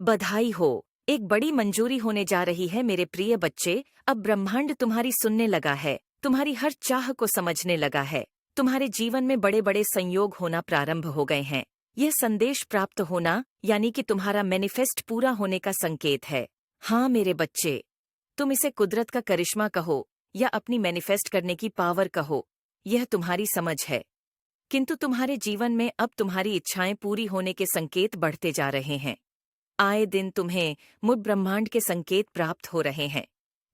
बधाई हो। एक बड़ी मंजूरी होने जा रही है मेरे प्रिय बच्चे। अब ब्रह्मांड तुम्हारी सुनने लगा है, तुम्हारी हर चाह को समझने लगा है। तुम्हारे जीवन में बड़े बड़े संयोग होना प्रारंभ हो गए हैं। यह संदेश प्राप्त होना यानी कि तुम्हारा मैनिफेस्ट पूरा होने का संकेत है। हाँ मेरे बच्चे, तुम इसे कुदरत का करिश्मा कहो या अपनी मैनिफेस्ट करने की पावर कहो, यह तुम्हारी समझ है। किंतु तुम्हारे जीवन में अब तुम्हारी इच्छाएं पूरी होने के संकेत बढ़ते जा रहे हैं। आए दिन तुम्हें मुझ ब्रह्मांड के संकेत प्राप्त हो रहे हैं।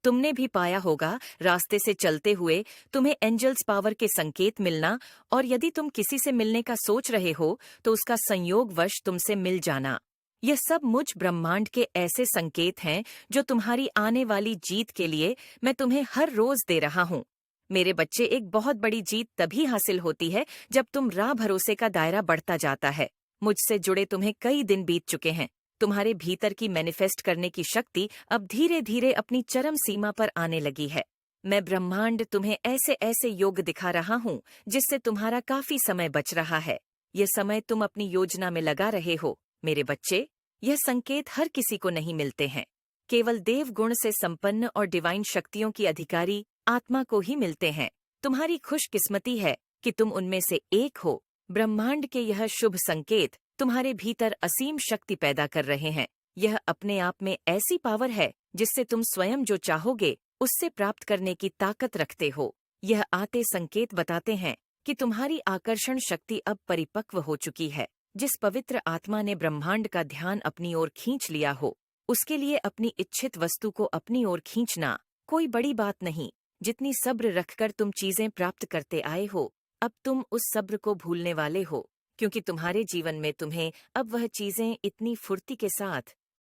तुमने भी पाया होगा रास्ते से चलते हुए तुम्हें एंजल्स पावर के संकेत मिलना, और यदि तुम किसी से मिलने का सोच रहे हो तो उसका संयोगवश तुमसे मिल जाना। यह सब मुझ ब्रह्मांड के ऐसे संकेत हैं जो तुम्हारी आने वाली जीत के लिए मैं तुम्हें हर रोज दे रहा हूँ। मेरे बच्चे, एक बहुत बड़ी जीत तभी हासिल होती है जब तुम राह भरोसे का दायरा बढ़ता जाता है। मुझसे जुड़े तुम्हें कई दिन बीत चुके हैं। तुम्हारे भीतर की मैनिफेस्ट करने की शक्ति अब धीरे धीरे अपनी चरम सीमा पर आने लगी है। मैं ब्रह्मांड तुम्हें ऐसे ऐसे योग दिखा रहा हूँ जिससे तुम्हारा काफी समय बच रहा है। यह समय तुम अपनी योजना में लगा रहे हो। मेरे बच्चे, यह संकेत हर किसी को नहीं मिलते हैं। केवल देव गुण से संपन्न और डिवाइन शक्तियों की अधिकारी आत्मा को ही मिलते हैं। तुम्हारी खुशकिस्मती है कि तुम उनमें से एक हो। ब्रह्मांड के यह शुभ संकेत तुम्हारे भीतर असीम शक्ति पैदा कर रहे हैं। यह अपने आप में ऐसी पावर है जिससे तुम स्वयं जो चाहोगे उससे प्राप्त करने की ताकत रखते हो। यह आते संकेत बताते हैं कि तुम्हारी आकर्षण शक्ति अब परिपक्व हो चुकी है। जिस पवित्र आत्मा ने ब्रह्मांड का ध्यान अपनी ओर खींच लिया हो, उसके लिए अपनी इच्छित वस्तु को अपनी ओर खींचना कोई बड़ी बात नहीं। जितनी सब्र रखकर तुम चीजें प्राप्त करते आए हो, अब तुम उस सब्र को भूलने वाले हो, क्योंकि तुम्हारे जीवन में तुम्हें अब वह चीजें इतनी फुर्ती के साथ